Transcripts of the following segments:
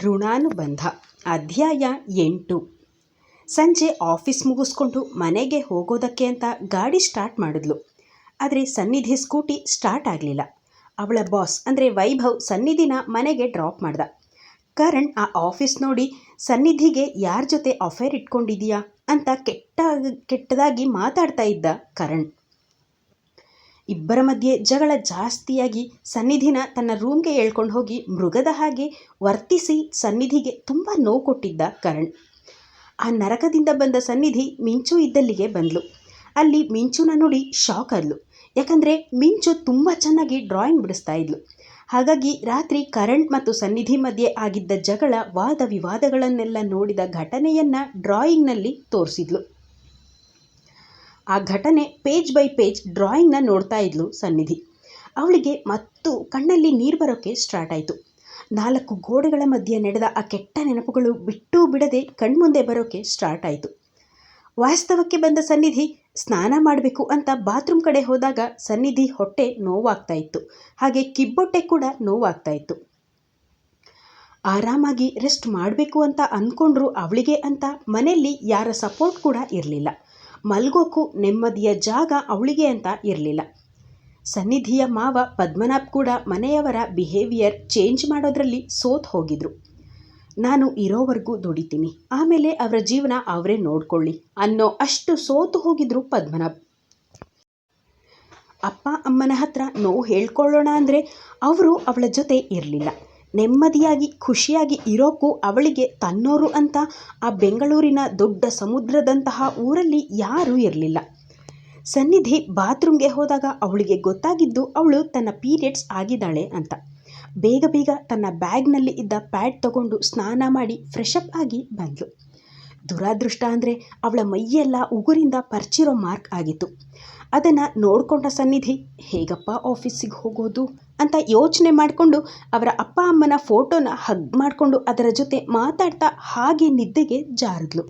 ಋಣಾನುಬಂಧ ಅಧ್ಯಾಯ 8. ಸಂಜೆ ಆಫೀಸ್ ಮುಗಿಸ್ಕೊಂಡು ಮನೆಗೆ ಹೋಗೋದಕ್ಕೆ ಅಂತ ಗಾಡಿ ಸ್ಟಾರ್ಟ್ ಮಾಡಿದ್ಲು. ಆದರೆ ಸನ್ನಿಧಿ ಸ್ಕೂಟಿ ಸ್ಟಾರ್ಟ್ ಆಗಲಿಲ್ಲ. ಅವಳ ಬಾಸ್ ಅಂದರೆ ವೈಭವ್ ಸನ್ನಿಧಿನ ಮನೆಗೆ ಡ್ರಾಪ್ ಮಾಡ್ದ. ಕರಣ್ ಆ ಆಫೀಸ್ ನೋಡಿ ಸನ್ನಿಧಿಗೆ ಯಾರ ಜೊತೆ ಅಫೇರ್ ಇಟ್ಕೊಂಡಿದೀಯಾ ಅಂತ ಕೆಟ್ಟದಾಗಿ ಮಾತಾಡ್ತಾ ಇದ್ದ ಕರಣ್. ಇಬ್ಬರ ಮಧ್ಯೆ ಜಗಳ ಜಾಸ್ತಿಯಾಗಿ ಸನ್ನಿಧಿನ ತನ್ನ ರೂಮ್ಗೆ ಹೇಳ್ಕೊಂಡು ಹೋಗಿ ಮೃಗದ ಹಾಗೆ ವರ್ತಿಸಿ ಸನ್ನಿಧಿಗೆ ತುಂಬ ನೋವು ಕೊಟ್ಟಿದ್ದ ಕರಣ್. ಆ ನರಕದಿಂದ ಬಂದ ಸನ್ನಿಧಿ ಮಿಂಚು ಇದ್ದಲ್ಲಿಗೆ ಬಂದಳು. ಅಲ್ಲಿ ಮಿಂಚುನ ನೋಡಿ ಶಾಕ್ ಆದ್ಲು. ಯಾಕಂದರೆ ಮಿಂಚು ತುಂಬ ಚೆನ್ನಾಗಿ ಡ್ರಾಯಿಂಗ್ ಬಿಡಿಸ್ತಾ ಇದ್ಲು. ಹಾಗಾಗಿ ರಾತ್ರಿ ಕರಣ್ ಮತ್ತು ಸನ್ನಿಧಿ ಮಧ್ಯೆ ಆಗಿದ್ದ ಜಗಳ ವಾದ ವಿವಾದಗಳನ್ನೆಲ್ಲ ನೋಡಿದ ಘಟನೆಯನ್ನು ಡ್ರಾಯಿಂಗ್ನಲ್ಲಿ ತೋರಿಸಿದ್ಲು. ಆ ಘಟನೆ ಪೇಜ್ ಬೈ ಪೇಜ್ ಡ್ರಾಯಿಂಗ್ನ ನೋಡ್ತಾ ಇದ್ಲು ಸನ್ನಿಧಿ. ಅವಳಿಗೆ ಮತ್ತು ಕಣ್ಣಲ್ಲಿ ನೀರು ಬರೋಕ್ಕೆ ಸ್ಟಾರ್ಟ್ ಆಯಿತು. 4 ಗೋಡೆಗಳ ಮಧ್ಯೆ ನಡೆದ ಆ ಕೆಟ್ಟ ನೆನಪುಗಳು ಬಿಟ್ಟು ಬಿಡದೆ ಕಣ್ಮುಂದೆ ಬರೋಕ್ಕೆ ಸ್ಟಾರ್ಟ್ ಆಯಿತು. ವಾಸ್ತವಕ್ಕೆ ಬಂದ ಸನ್ನಿಧಿ ಸ್ನಾನ ಮಾಡಬೇಕು ಅಂತ ಬಾತ್ರೂಮ್ ಕಡೆ ಹೋದಾಗ ಸನ್ನಿಧಿ ಹೊಟ್ಟೆ ನೋವಾಗ್ತಾ ಇತ್ತು. ಹಾಗೆ ಕಿಬ್ಬೊಟ್ಟೆ ಕೂಡ ನೋವಾಗ್ತಾ ಇತ್ತು. ಆರಾಮಾಗಿ ರೆಸ್ಟ್ ಮಾಡಬೇಕು ಅಂತ ಅಂದ್ಕೊಂಡ್ರು ಅವಳಿಗೆ ಅಂತ ಮನೆಯಲ್ಲಿ ಯಾರ ಸಪೋರ್ಟ್ ಕೂಡ ಇರಲಿಲ್ಲ. ಮಲ್ಗೋಕ್ಕೂ ನೆಮ್ಮದಿಯ ಜಾಗ ಅವಳಿಗೆ ಅಂತ ಇರಲಿಲ್ಲ. ಸನ್ನಿಧಿಯ ಮಾವ ಪದ್ಮನಾಭ್ ಕೂಡ ಮನೆಯವರ ಬಿಹೇವಿಯರ್ ಚೇಂಜ್ ಮಾಡೋದ್ರಲ್ಲಿ ಸೋತ್ ಹೋಗಿದ್ರು. ನಾನು ಇರೋವರೆಗೂ ದುಡಿತೀನಿ, ಆಮೇಲೆ ಅವರ ಜೀವನ ಅವರೇ ನೋಡ್ಕೊಳ್ಳಿ ಅನ್ನೋ ಅಷ್ಟು ಸೋತು ಹೋಗಿದ್ರು ಪದ್ಮನಾಭ್. ಅಪ್ಪ ಅಮ್ಮನ ಹತ್ರ ನೋವು ಹೇಳ್ಕೊಳ್ಳೋಣ ಅಂದರೆ ಅವರು ಅವಳ ಜೊತೆ ಇರಲಿಲ್ಲ. ನೆಮ್ಮದಿಯಾಗಿ ಖುಷಿಯಾಗಿ ಇರೋಕ್ಕೂ ಅವಳಿಗೆ ತನ್ನೋರು ಅಂತ ಆ ಬೆಂಗಳೂರಿನ ದೊಡ್ಡ ಸಮುದ್ರದಂತಹ ಊರಲ್ಲಿ ಯಾರೂ ಇರಲಿಲ್ಲ. ಸನ್ನಿಧಿ ಬಾತ್ರೂಮ್ಗೆ ಹೋದಾಗ ಅವಳಿಗೆ ಗೊತ್ತಾಗಿದ್ದು ಅವಳು ತನ್ನ ಪೀರಿಯಡ್ಸ್ ಆಗಿದ್ದಾಳೆ ಅಂತ. ಬೇಗ ಬೇಗ ತನ್ನ ಬ್ಯಾಗ್ನಲ್ಲಿ ಇದ್ದ ಪ್ಯಾಡ್ ತಗೊಂಡು ಸ್ನಾನ ಮಾಡಿ ಫ್ರೆಶಪ್ ಆಗಿ ಬಂದಳು. ದುರಾದೃಷ್ಟ ಅಂದರೆ ಅವಳ ಮೈಯೆಲ್ಲ ಉಗುರಿಂದ ಪರ್ಚಿರೋ ಮಾರ್ಕ್ ಆಗಿತ್ತು. ಅದನ್ನು ನೋಡಿಕೊಂಡ ಸನ್ನಿಧಿ ಹೇಗಪ್ಪ ಆಫೀಸಿಗೆ ಹೋಗೋದು ಅಂತ ಯೋಚನೆ ಮಾಡಿಕೊಂಡು ಅವರ ಅಪ್ಪ ಅಮ್ಮನ ಫೋಟೋನ ಹಗ್ ಮಾಡಿಕೊಂಡು ಅದರ ಜೊತೆ ಮಾತಾಡ್ತಾ ಹಾಗೆ ನಿದ್ದೆಗೆ ಜಾರಿದ್ಲು.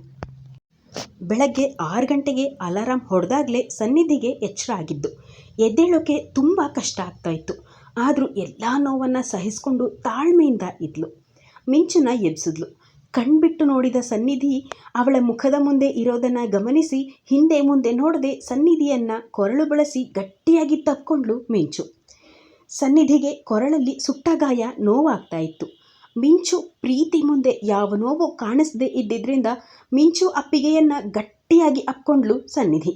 ಬೆಳಗ್ಗೆ 6 ಗಂಟೆಗೆ ಅಲಾರಾಮ್ ಹೊಡೆದಾಗಲೇ ಸನ್ನಿಧಿಗೆ ಎಚ್ಚರ ಆಗಿದ್ದು. ಎದ್ದೇಳೋಕ್ಕೆ ತುಂಬ ಕಷ್ಟ ಆಗ್ತಾಯಿತ್ತು. ಆದರೂ ಎಲ್ಲ ನೋವನ್ನು ಸಹಿಸ್ಕೊಂಡು ತಾಳ್ಮೆಯಿಂದ ಇದ್ಲು. ಮಿಂಚುನ ಎಬ್ಸಿದ್ಲು. ಕಣ್ಬಿಟ್ಟು ನೋಡಿದ ಸನ್ನಿಧಿ ಅವಳ ಮುಖದ ಮುಂದೆ ಇರೋದನ್ನು ಗಮನಿಸಿ ಹಿಂದೆ ಮುಂದೆ ನೋಡದೆ ಸನ್ನಿಧಿಯನ್ನು ಕೊರಳು ಬಳಸಿ ಗಟ್ಟಿಯಾಗಿ ತಕ್ಕೊಂಡ್ಲು ಮಿಂಚು. ಸನ್ನಿಧಿಗೆ ಕೊರಳಲ್ಲಿ ಸುಟ್ಟ ಗಾಯ ನೋವಾಗ್ತಾ ಇತ್ತು. ಮಿಂಚು ಪ್ರೀತಿ ಮುಂದೆ ಯಾವ ನೋವು ಕಾಣಿಸದೇ ಇದ್ದಿದ್ದರಿಂದ ಮಿಂಚು ಅಪ್ಪಿಗೆಯನ್ನು ಗಟ್ಟಿಯಾಗಿ ಅಪ್ಕೊಂಡ್ಲು ಸನ್ನಿಧಿ.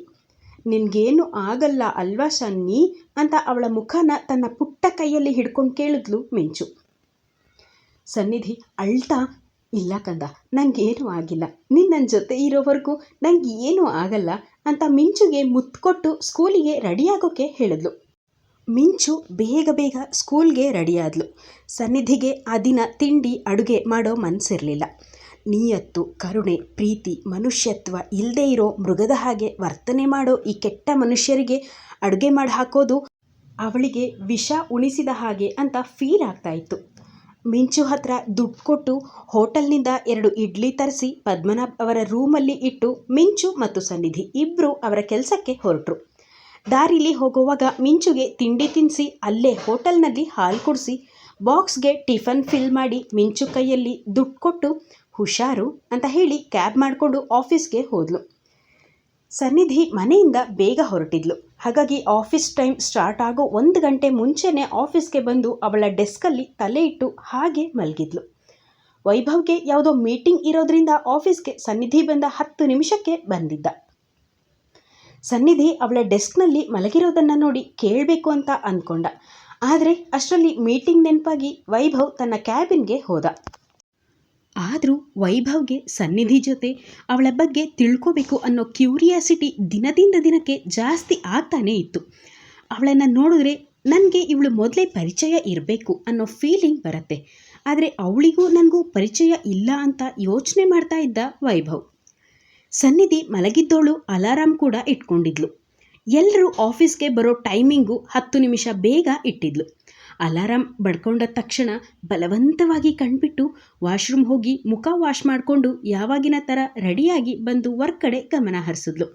ನಿನಗೇನು ಆಗಲ್ಲ ಅಲ್ವಾ ಸನ್ನಿ ಅಂತ ಅವಳ ಮುಖನ ತನ್ನ ಪುಟ್ಟ ಕೈಯಲ್ಲಿ ಹಿಡ್ಕೊಂಡು ಕೇಳಿದ್ಲು ಮಿಂಚು. ಸನ್ನಿಧಿ ಅಳ್ತಾ, ಇಲ್ಲ ಕಂದ, ನನಗೇನೂ ಆಗಿಲ್ಲ, ನೀನು ನನ್ನ ಜೊತೆ ಇರೋವರೆಗೂ ನನಗೆ ಏನೂ ಆಗಲ್ಲ ಅಂತ ಮಿಂಚುಗೆ ಮುತ್ಕೊಟ್ಟು ಸ್ಕೂಲಿಗೆ ರೆಡಿಯಾಗೋಕ್ಕೆ ಹೇಳಿದ್ಲು. ಮಿಂಚು ಬೇಗ ಬೇಗ ಸ್ಕೂಲ್ಗೆ ರೆಡಿಯಾದ್ಲು. ಸನ್ನಿಧಿಗೆ ಆ ದಿನ ತಿಂಡಿ ಅಡುಗೆ ಮಾಡೋ ಮನಸ್ಸಿರಲಿಲ್ಲ. ನಿಯತ್ತು, ಕರುಣೆ, ಪ್ರೀತಿ, ಮನುಷ್ಯತ್ವ ಇಲ್ಲದೇ ಇರೋ ಮೃಗದ ಹಾಗೆ ವರ್ತನೆ ಮಾಡೋ ಈ ಕೆಟ್ಟ ಮನುಷ್ಯರಿಗೆ ಅಡುಗೆ ಮಾಡಿ ಹಾಕೋದು ಅವಳಿಗೆ ವಿಷ ಉಣಿಸಿದ ಹಾಗೆ ಅಂತ ಫೀಲ್ ಆಗ್ತಾ ಇತ್ತು. ಮಿಂಚು ಹತ್ರ ದುಡ್ಡು ಕೊಟ್ಟು ಹೋಟೆಲ್ನಿಂದ 2 ಇಡ್ಲಿ ತರಿಸಿ ಪದ್ಮನಾಭ್ ಅವರ ರೂಮಲ್ಲಿ ಇಟ್ಟು ಮಿಂಚು ಮತ್ತು ಸನ್ನಿಧಿ ಇಬ್ಬರು ಅವರ ಕೆಲಸಕ್ಕೆ ಹೊರಟರು. ದಾರಿಲಿ ಹೋಗುವಾಗ ಮಿಂಚುಗೆ ತಿಂಡಿ ತಿನ್ನಿಸಿ ಅಲ್ಲೇ ಹೋಟೆಲ್ನಲ್ಲಿ ಹಾಲು ಕುಡಿಸಿ ಬಾಕ್ಸ್ಗೆ ಟಿಫನ್ ಫಿಲ್ ಮಾಡಿ ಮಿಂಚು ಕೈಯಲ್ಲಿ ದುಡ್ಡು ಕೊಟ್ಟು ಹುಷಾರು ಅಂತ ಹೇಳಿ ಕ್ಯಾಬ್ ಮಾಡಿಕೊಂಡು ಆಫೀಸ್ಗೆ ಹೋದ್ಲು. ಸನ್ನಿಧಿ ಮನೆಯಿಂದ ಬೇಗ ಹೊರಟಿದ್ಲು. ಹಾಗಾಗಿ ಆಫೀಸ್ ಟೈಮ್ ಸ್ಟಾರ್ಟ್ ಆಗೋ 1 ಗಂಟೆ ಮುಂಚೆನೇ ಆಫೀಸ್ಗೆ ಬಂದು ಅವಳ ಡೆಸ್ಕಲ್ಲಿ ತಲೆ ಇಟ್ಟು ಹಾಗೆ ಮಲಗಿದ್ಲು. ವೈಭವ್ಗೆ ಯಾವುದೋ ಮೀಟಿಂಗ್ ಇರೋದ್ರಿಂದ ಆಫೀಸ್ಗೆ ಸನ್ನಿಧಿ ಬಂದ 10 ನಿಮಿಷಕ್ಕೆ ಬಂದಿದ್ದ. ಸನ್ನಿಧಿ ಅವಳ ಡೆಸ್ಕ್ನಲ್ಲಿ ಮಲಗಿರೋದನ್ನು ನೋಡಿ ಕೇಳಬೇಕು ಅಂತ ಅಂದ್ಕೊಂಡ. ಆದರೆ ಅಷ್ಟರಲ್ಲಿ ಮೀಟಿಂಗ್ ನೆನಪಾಗಿ ವೈಭವ್ ತನ್ನ ಕ್ಯಾಬಿನ್ಗೆ ಹೋದ. ಆದರೂ ವೈಭವ್ಗೆ ಸನ್ನಿಧಿ ಜೊತೆ ಅವಳ ಬಗ್ಗೆ ತಿಳ್ಕೋಬೇಕು ಅನ್ನೋ ಕ್ಯೂರಿಯಾಸಿಟಿ ದಿನದಿಂದ ದಿನಕ್ಕೆ ಜಾಸ್ತಿ ಆಗ್ತಾನೇ ಇತ್ತು. ಅವಳನ್ನು ನೋಡಿದ್ರೆ ನನಗೆ ಇವಳು ಮೊದಲೇ ಪರಿಚಯ ಇರಬೇಕು ಅನ್ನೋ ಫೀಲಿಂಗ್ ಬರುತ್ತೆ. ಆದರೆ ಅವಳಿಗೂ ನನಗೂ ಪರಿಚಯ ಇಲ್ಲ ಅಂತ ಯೋಚನೆ ಮಾಡ್ತಾ ಇದ್ದ ವೈಭವ್. ಸನ್ನಿಧಿ ಮಲಗಿದ್ದವಳು ಅಲಾರಾಮ್ ಕೂಡ ಇಟ್ಕೊಂಡಿದ್ಲು. ಎಲ್ಲರೂ ಆಫೀಸ್ಗೆ ಬರೋ ಟೈಮಿಂಗು 10 ನಿಮಿಷ ಬೇಗ ಇಟ್ಟಿದ್ಲು. ಅಲಾರಾಮ್ ಬಡ್ಕೊಂಡ ತಕ್ಷಣ ಬಲವಂತವಾಗಿ ಕಣ್ಬಿಟ್ಟು ವಾಶ್ರೂಮ್ ಹೋಗಿ ಮುಖ ವಾಶ್ ಮಾಡಿಕೊಂಡು ಯಾವಾಗಿನ ಥರ ರೆಡಿಯಾಗಿ ಬಂದು ವರ್ಕ್ ಕಡೆ ಗಮನ ಹರಿಸಿದ್ಲು.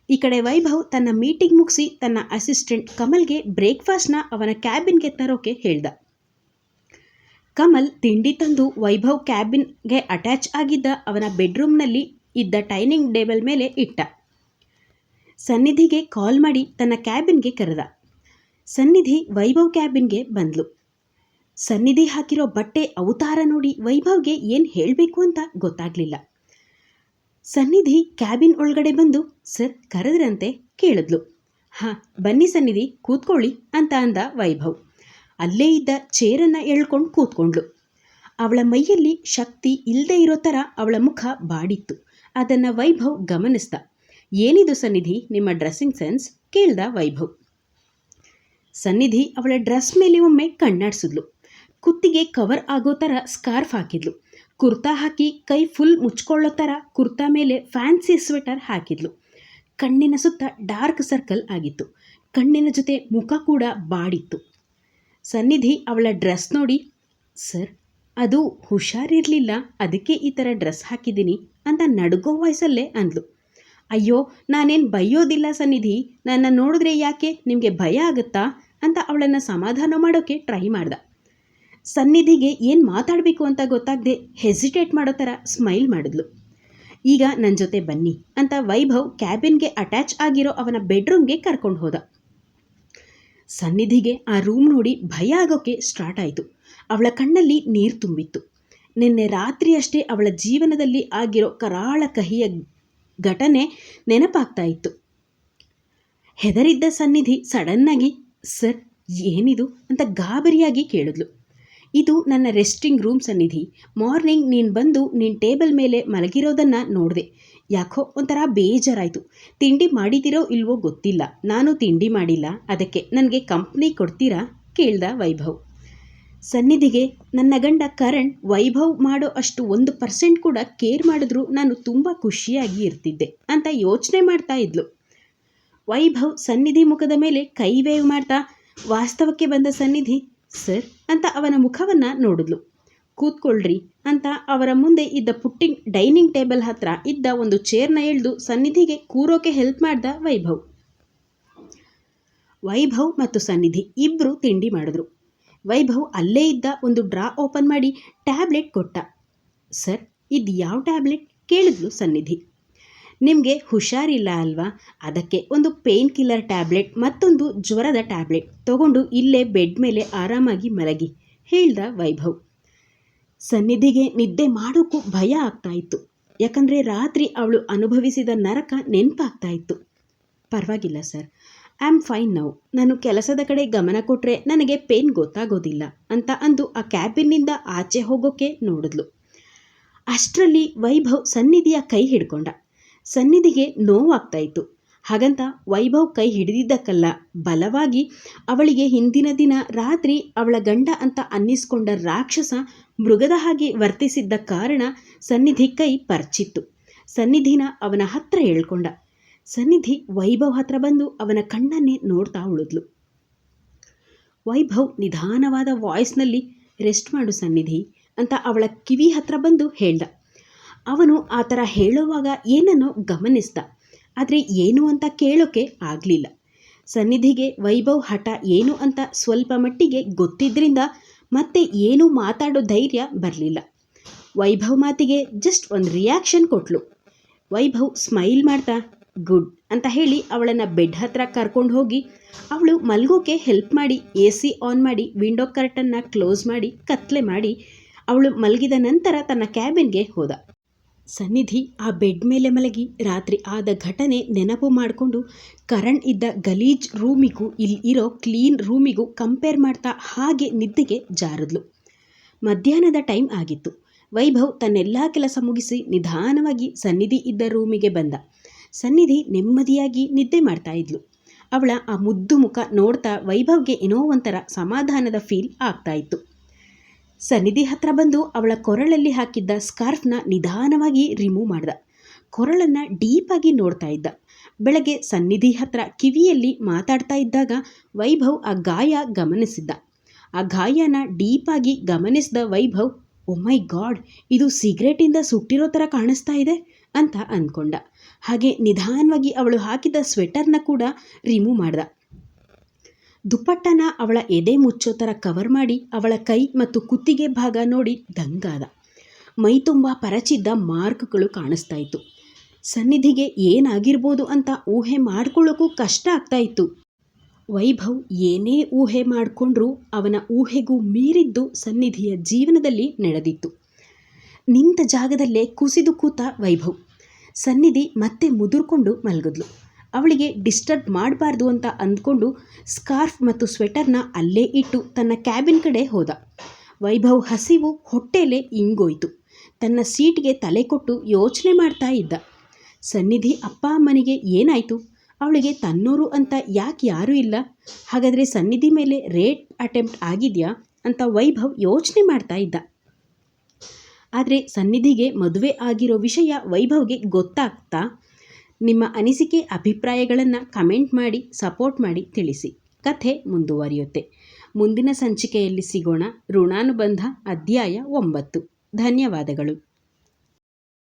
ಈ ಕಡೆ ವೈಭವ್ ತನ್ನ ಮೀಟಿಂಗ್ ಮುಗಿಸಿ ತನ್ನ ಅಸಿಸ್ಟೆಂಟ್ ಕಮಲ್ಗೆ ಬ್ರೇಕ್ಫಾಸ್ಟ್ನ ಅವನ ಕ್ಯಾಬಿನ್ಗೆ ತರೋಕೆ ಹೇಳ್ದ. ಕಮಲ್ ತಿಂಡಿ ತಂದು ವೈಭವ್ ಕ್ಯಾಬಿನ್ಗೆ ಅಟ್ಯಾಚ್ ಆಗಿದ್ದ ಅವನ ಬೆಡ್ರೂಮ್ನಲ್ಲಿ ಇದ್ದ ಡೈನಿಂಗ್ ಟೇಬಲ್ ಮೇಲೆ ಇಟ್ಟ. ಸನ್ನಿಧಿಗೆ ಕಾಲ್ ಮಾಡಿ ತನ್ನ ಕ್ಯಾಬಿನ್ಗೆ ಕರೆದ. ಸನ್ನಿಧಿ ವೈಭವ್ ಕ್ಯಾಬಿನ್ಗೆ ಬಂದ್ಲು. ಸನ್ನಿಧಿ ಹಾಕಿರೋ ಬಟ್ಟೆ ಅವತಾರ ನೋಡಿ ವೈಭವ್ಗೆ ಏನು ಹೇಳಬೇಕು ಅಂತ ಗೊತ್ತಾಗಲಿಲ್ಲ. ಸನ್ನಿಧಿ ಕ್ಯಾಬಿನ್ ಒಳಗಡೆ ಬಂದು ಸರ್ ಕರೆದ್ರಂತೆ ಕೇಳಿದ್ಲು. ಹಾಂ ಬನ್ನಿ ಸನ್ನಿಧಿ ಕೂತ್ಕೊಳ್ಳಿ ಅಂತ ಅಂದ ವೈಭವ್. ಅಲ್ಲೇ ಇದ್ದ ಚೇರನ್ನು ಎಳ್ಕೊಂಡು ಕೂತ್ಕೊಂಡ್ಳು. ಅವಳ ಮೈಯಲ್ಲಿ ಶಕ್ತಿ ಇಲ್ಲದೆ ಇರೋ ಥರ ಅವಳ ಮುಖ ಬಾಡಿತ್ತು. ಅದನ್ನು ವೈಭವ್ ಗಮನಿಸ್ದ. ಏನಿದು ಸನ್ನಿಧಿ ನಿಮ್ಮ ಡ್ರೆಸ್ಸಿಂಗ್ ಸೆನ್ಸ್ ಕೇಳ್ದ ವೈಭವ್. ಸನ್ನಿಧಿ ಅವಳ ಡ್ರೆಸ್ ಮೇಲೆ ಒಮ್ಮೆ ಕಣ್ಣಾಡಿಸಿದ್ಲು. ಕುತ್ತಿಗೆ ಕವರ್ ಆಗೋ ಥರ ಸ್ಕಾರ್ಫ್ ಹಾಕಿದ್ಲು. ಕುರ್ತಾ ಹಾಕಿ ಕೈ ಫುಲ್ ಮುಚ್ಕೊಳ್ಳೋ ಥರ ಕುರ್ತಾ ಮೇಲೆ ಫ್ಯಾನ್ಸಿ ಸ್ವೆಟರ್ ಹಾಕಿದ್ಲು. ಕಣ್ಣಿನ ಸುತ್ತ ಡಾರ್ಕ್ ಸರ್ಕಲ್ ಆಗಿತ್ತು. ಕಣ್ಣಿನ ಜೊತೆ ಮುಖ ಕೂಡ ಬಾಡಿತ್ತು. ಸನ್ನಿಧಿ ಅವಳ ಡ್ರೆಸ್ ನೋಡಿ ಸರ್ ಅದು ಹುಷಾರಿರಲಿಲ್ಲ, ಅದಕ್ಕೆ ಈ ಥರ ಡ್ರೆಸ್ ಹಾಕಿದ್ದೀನಿ ಅಂತ ನಡುಗೋ ವಾಯ್ಸಲ್ಲೇ ಅಂದ್ಲು. ಅಯ್ಯೋ ನಾನೇನು ಬೈಯೋದಿಲ್ಲ ಸನ್ನಿಧಿ, ನನ್ನ ನೋಡಿದ್ರೆ ಯಾಕೆ ನಿಮಗೆ ಭಯ ಆಗುತ್ತಾ ಅಂತ ಅವಳನ್ನು ಸಮಾಧಾನ ಮಾಡೋಕ್ಕೆ ಟ್ರೈ ಮಾಡ್ದ. ಸನ್ನಿಧಿಗೆ ಏನು ಮಾತಾಡಬೇಕು ಅಂತ ಗೊತ್ತಾಗದೆ ಹೆಸಿಟೇಟ್ ಮಾಡೋ ಥರ ಸ್ಮೈಲ್ ಮಾಡಿದ್ಲು. ಈಗ ನನ್ನ ಜೊತೆ ಬನ್ನಿ ಅಂತ ವೈಭವ್ ಕ್ಯಾಬಿನ್ಗೆ ಅಟ್ಯಾಚ್ ಆಗಿರೋ ಅವನ ಬೆಡ್ರೂಮ್ಗೆ ಕರ್ಕೊಂಡು ಹೋದ. ಸನ್ನಿಧಿಗೆ ಆ ರೂಮ್ ನೋಡಿ ಭಯ ಆಗೋಕ್ಕೆ ಸ್ಟಾರ್ಟ್ ಆಯಿತು. ಅವಳ ಕಣ್ಣಲ್ಲಿ ನೀರು ತುಂಬಿತ್ತು. ನಿನ್ನೆ ರಾತ್ರಿಯಷ್ಟೇ ಅವಳ ಜೀವನದಲ್ಲಿ ಆಗಿರೋ ಕರಾಳ ಕಹಿಯ ಘಟನೆ ನೆನಪಾಗ್ತಾ ಇತ್ತು. ಹೆದರಿದ್ದ ಸನ್ನಿಧಿ ಸಡನ್ನಾಗಿ ಸರ್ ಏನಿದು ಅಂತ ಗಾಬರಿಯಾಗಿ ಕೇಳಿದ್ಲು. ಇದು ನನ್ನ ರೆಸ್ಟಿಂಗ್ ರೂಮ್ ಸನ್ನಿಧಿ. ಮಾರ್ನಿಂಗ್ ನೀನು ಬಂದು ನಿನ್ನ ಟೇಬಲ್ ಮೇಲೆ ಮಲಗಿರೋದನ್ನು ನೋಡಿದೆ. ಯಾಕೋ ಒಂಥರ ಬೇಜಾರಾಯಿತು. ತಿಂಡಿ ಮಾಡಿದಿರೋ ಇಲ್ವೋ ಗೊತ್ತಿಲ್ಲ, ನಾನು ತಿಂಡಿ ಮಾಡಿಲ್ಲ, ಅದಕ್ಕೆ ನನಗೆ ಕಂಪ್ನಿ ಕೊಡ್ತೀರಾ ಕೇಳ್ದ ವೈಭವ್. ಸನ್ನಿಧಿಗೆ ನನ್ನ ಗಂಡ ಕರಣ್ ವೈಭವ್ ಮಾಡೋ ಅಷ್ಟು 1% ಕೂಡ ಕೇರ್ ಮಾಡಿದ್ರು ನಾನು ತುಂಬ ಖುಷಿಯಾಗಿ ಇರ್ತಿದ್ದೆ ಅಂತ ಯೋಚನೆ ಮಾಡ್ತಾ ಇದ್ಲು. ವೈಭವ್ ಸನ್ನಿಧಿ ಮುಖದ ಮೇಲೆ ಕೈ ವೇವ್ ಮಾಡ್ತಾ ವಾಸ್ತವಕ್ಕೆ ಬಂದ ಸನ್ನಿಧಿ ಸರ್ ಅಂತ ಅವನ ಮುಖವನ್ನು ನೋಡಿದ್ಲು. ಕೂತ್ಕೊಳ್ರಿ ಅಂತ ಅವರ ಮುಂದೆ ಇದ್ದ ಪುಟ್ಟಿಂಗ್ ಡೈನಿಂಗ್ ಟೇಬಲ್ ಹತ್ರ ಇದ್ದ ಒಂದು ಚೇರ್ನ ಎಳೆದು ಸನ್ನಿಧಿಗೆ ಕೂರೋಕೆ ಹೆಲ್ಪ್ ಮಾಡ್ದ ವೈಭವ್. ವೈಭವ್ ಮತ್ತು ಸನ್ನಿಧಿ ಇಬ್ಬರು ತಿಂಡಿ ಮಾಡಿದ್ರು. ವೈಭವ್ ಅಲ್ಲೇ ಇದ್ದ ಒಂದು ಡ್ರಾ ಓಪನ್ ಮಾಡಿ ಟ್ಯಾಬ್ಲೆಟ್ ಕೊಟ್ಟ. ಸರ್ ಇದು ಯಾವ ಟ್ಯಾಬ್ಲೆಟ್ ಕೇಳಿದ್ಲು ಸನ್ನಿಧಿ. ನಿಮಗೆ ಹುಷಾರಿಲ್ಲ ಅಲ್ವಾ, ಅದಕ್ಕೆ ಒಂದು ಪೇನ್ ಕಿಲ್ಲರ್ ಟ್ಯಾಬ್ಲೆಟ್ ಮತ್ತೊಂದು ಜ್ವರದ ಟ್ಯಾಬ್ಲೆಟ್ ತಗೊಂಡು ಇಲ್ಲೇ ಬೆಡ್ ಮೇಲೆ ಆರಾಮಾಗಿ ಮಲಗಿ ಹೇಳ್ದ ವೈಭವ್. ಸನ್ನಿಧಿಗೆ ನಿದ್ದೆ ಮಾಡೋಕ್ಕೂ ಭಯ ಆಗ್ತಾ ಇತ್ತು. ಯಾಕಂದರೆ ರಾತ್ರಿ ಅವಳು ಅನುಭವಿಸಿದ ನರಕ ನೆನಪಾಗ್ತಾ ಇತ್ತು. ಪರವಾಗಿಲ್ಲ sir, I am fine now, ನಾನು ಕೆಲಸದ ಕಡೆ ಗಮನ ಕೊಟ್ಟರೆ ನನಗೆ ಪೇನ್ ಗೊತ್ತಾಗೋದಿಲ್ಲ ಅಂತ ಅಂದು ಆ ಕ್ಯಾಬಿನ್ನಿಂದ ಆಚೆ ಹೋಗೋಕ್ಕೆ ನೋಡಿದ್ಲು. ಅಷ್ಟರಲ್ಲಿ ವೈಭವ್ ಸನ್ನಿಧಿಯ ಕೈ ಹಿಡ್ಕೊಂಡ. ಸನ್ನಿಧಿಗೆ ನೋವಾಗ್ತಾ ಇತ್ತು. ಹಾಗಂತ ವೈಭವ್ ಕೈ ಹಿಡಿದಿದ್ದಕ್ಕಲ್ಲ, ಬಲವಾಗಿ ಅವಳಿಗೆ ಹಿಂದಿನ ದಿನ ರಾತ್ರಿ ಅವಳ ಗಂಡ ಅಂತ ಅನ್ನಿಸ್ಕೊಂಡ ರಾಕ್ಷಸ ಮೃಗದ ಹಾಗೆ ವರ್ತಿಸಿದ್ದ ಕಾರಣ ಸನ್ನಿಧಿ ಕೈ ಪರ್ಚಿತ್ತು. ಸನ್ನಿಧಿನ ಅವನ ಹತ್ರ ಎಳ್ಕೊಂಡ. ಸನ್ನಿಧಿ ವೈಭವ್ ಹತ್ರ ಬಂದು ಅವನ ಕಣ್ಣನ್ನೇ ನೋಡ್ತಾ ಉಳಿದ್ಲು. ವೈಭವ್ ನಿಧಾನವಾದ ವಾಯ್ಸ್ನಲ್ಲಿ ರೆಸ್ಟ್ ಮಾಡು ಸನ್ನಿಧಿ ಅಂತ ಅವಳ ಕಿವಿ ಹತ್ರ ಬಂದು ಹೇಳ್ದ. ಅವನು ಆ ಥರ ಹೇಳುವಾಗ ಏನನ್ನೋ ಗಮನಿಸ್ದ, ಆದರೆ ಏನು ಅಂತ ಕೇಳೋಕೆ ಆಗಲಿಲ್ಲ. ಸನ್ನಿಧಿಗೆ ವೈಭವ್ ಹಠ ಏನು ಅಂತ ಸ್ವಲ್ಪ ಮಟ್ಟಿಗೆ ಗೊತ್ತಿದ್ದರಿಂದ ಮತ್ತೆ ಏನೂ ಮಾತಾಡೋ ಧೈರ್ಯ ಬರಲಿಲ್ಲ. ವೈಭವ್ ಮಾತಿಗೆ ಜಸ್ಟ್ ಒಂದು ರಿಯಾಕ್ಷನ್ ಕೊಟ್ಲು. ವೈಭವ್ ಸ್ಮೈಲ್ ಮಾಡ್ತಾ ಗುಡ್ ಅಂತ ಹೇಳಿ ಅವಳನ್ನು ಬೆಡ್ ಹತ್ರ ಕರ್ಕೊಂಡು ಹೋಗಿ ಅವಳು ಮಲ್ಗೋಕೆ ಹೆಲ್ಪ್ ಮಾಡಿ AC ಆನ್ ಮಾಡಿ ವಿಂಡೋ ಕರ್ಟನ್ನ ಕ್ಲೋಸ್ ಮಾಡಿ ಕತ್ಲೆ ಮಾಡಿ ಅವಳು ಮಲಗಿದ ನಂತರ ತನ್ನ ಕ್ಯಾಬಿನ್ಗೆ ಹೋದ. ಸನ್ನಿಧಿ ಆ ಬೆಡ್ ಮೇಲೆ ಮಲಗಿ ರಾತ್ರಿ ಆದ ಘಟನೆ ನೆನಪು ಮಾಡಿಕೊಂಡು ಕರಣ್ ಇದ್ದ ಗಲೀಜ್ ರೂಮಿಗೂ ಇಲ್ಲಿ ಇರೋ ಕ್ಲೀನ್ ರೂಮಿಗೂ ಕಂಪೇರ್ ಮಾಡ್ತಾ ಹಾಗೆ ನಿದ್ದೆಗೆ ಜಾರಿದ್ಲು. ಮಧ್ಯಾಹ್ನದ ಟೈಮ್ ಆಗಿತ್ತು. ವೈಭವ್ ತನ್ನೆಲ್ಲ ಕೆಲಸ ಮುಗಿಸಿ ನಿಧಾನವಾಗಿ ಸನ್ನಿಧಿ ಇದ್ದ ರೂಮಿಗೆ ಬಂದ. ಸನ್ನಿಧಿ ನೆಮ್ಮದಿಯಾಗಿ ನಿದ್ದೆ ಮಾಡ್ತಾ ಇದ್ಲು. ಅವಳ ಆ ಮುದ್ದು ಮುಖ ನೋಡ್ತಾ ವೈಭವ್ಗೆ ಏನೋ ಒಂಥರ ಸಮಾಧಾನದ ಫೀಲ್ ಆಗ್ತಾ ಇತ್ತು. ಸನ್ನಿಧಿ ಹತ್ರ ಬಂದು ಅವಳ ಕೊರಳಲ್ಲಿ ಹಾಕಿದ್ದ ಸ್ಕಾರ್ಫ್ನ ನಿಧಾನವಾಗಿ ರಿಮೂವ್ ಮಾಡ್ದ. ಕೊರಳನ್ನು ಡೀಪಾಗಿ ನೋಡ್ತಾ ಇದ್ದ. ಬೆಳಗ್ಗೆ ಸನ್ನಿಧಿ ಹತ್ರ ಕಿವಿಯಲ್ಲಿ ಮಾತಾಡ್ತಾ ಇದ್ದಾಗ ವೈಭವ್ ಆ ಗಾಯ ಗಮನಿಸಿದ್ದ. ಆ ಗಾಯನ ಡೀಪಾಗಿ ಗಮನಿಸಿದ ವೈಭವ್, ಓ ಮೈ ಗಾಡ್, ಇದು ಸಿಗರೇಟಿಂದ ಸುಟ್ಟಿರೋ ಥರ ಕಾಣಿಸ್ತಾ ಇದೆ ಅಂತ ಅಂದ್ಕೊಂಡ. ಹಾಗೆ ನಿಧಾನವಾಗಿ ಅವಳು ಹಾಕಿದ ಸ್ವೆಟರ್ನ ಕೂಡ ರಿಮೂವ್ ಮಾಡ್ದ. ದುಪ್ಪಟ್ಟನ ಅವಳ ಎದೆ ಮುಚ್ಚೋ ಥರ ಕವರ್ ಮಾಡಿ ಅವಳ ಕೈ ಮತ್ತು ಕುತ್ತಿಗೆ ಭಾಗ ನೋಡಿ ದಂಗಾದ. ಮೈ ತುಂಬ ಪರಚಿದ್ದ ಮಾರ್ಕ್ಗಳು ಕಾಣಿಸ್ತಾ ಇತ್ತು. ಸನ್ನಿಧಿಗೆ ಏನಾಗಿರ್ಬೋದು ಅಂತ ಊಹೆ ಮಾಡ್ಕೊಳ್ಳೋಕ್ಕೂ ಕಷ್ಟ ಆಗ್ತಾ ಇತ್ತು. ವೈಭವ್ ಏನೇ ಊಹೆ ಮಾಡಿಕೊಂಡ್ರೂ ಅವನ ಊಹೆಗೂ ಮೀರಿದ್ದು ಸನ್ನಿಧಿಯ ಜೀವನದಲ್ಲಿ ನಡೆದಿತ್ತು. ನಿಂತ ಜಾಗದಲ್ಲೇ ಕುಸಿದು ಕೂತ ವೈಭವ್. ಸನ್ನಿಧಿ ಮತ್ತೆ ಮುದುರ್ಕೊಂಡು ಮಲಗಿದ್ಲು. ಅವಳಿಗೆ ಡಿಸ್ಟರ್ಬ್ ಮಾಡಬಾರ್ದು ಅಂತ ಅಂದ್ಕೊಂಡು ಸ್ಕಾರ್ಫ್ ಮತ್ತು ಸ್ವೆಟರ್ನ ಅಲ್ಲೇ ಇಟ್ಟು ತನ್ನ ಕ್ಯಾಬಿನ್ ಕಡೆ ಹೋದ. ವೈಭವ್ ಹಸಿವು ಹೊಟ್ಟೆಲೇ ಇಂಗೋಯ್ತು. ತನ್ನ ಸೀಟ್ಗೆ ತಲೆ ಕೊಟ್ಟು ಯೋಚನೆ ಮಾಡ್ತಾ ಇದ್ದ. ಸನ್ನಿಧಿ ಅಪ್ಪ ಅಮ್ಮನಿಗೆ ಏನಾಯಿತು? ಅವಳಿಗೆ ತನ್ನೋರು ಅಂತ ಯಾಕೆ ಯಾರೂ ಇಲ್ಲ? ಹಾಗಾದರೆ ಸನ್ನಿಧಿ ಮೇಲೆ ರೇಪ್ ಅಟೆಂಪ್ಟ್ ಆಗಿದೆಯಾ ಅಂತ ವೈಭವ್ ಯೋಚನೆ ಮಾಡ್ತಾ ಇದ್ದ. ಆದರೆ ಸನ್ನಿಧಿಗೆ ಮದುವೆ ಆಗಿರೋ ವಿಷಯ ವೈಭವ್ಗೆ ಗೊತ್ತಾಗ್ತಾ? ನಿಮ್ಮ ಅನಿಸಿಕೆ ಅಭಿಪ್ರಾಯಗಳನ್ನು ಕಮೆಂಟ್ ಮಾಡಿ ಸಪೋರ್ಟ್ ಮಾಡಿ ತಿಳಿಸಿ. ಕಥೆ ಮುಂದುವರಿಯುತ್ತೆ. ಮುಂದಿನ ಸಂಚಿಕೆಯಲ್ಲಿ ಸಿಗೋಣ. ಋಣಾನುಬಂಧ ಅಧ್ಯಾಯ 9. ಧನ್ಯವಾದಗಳು.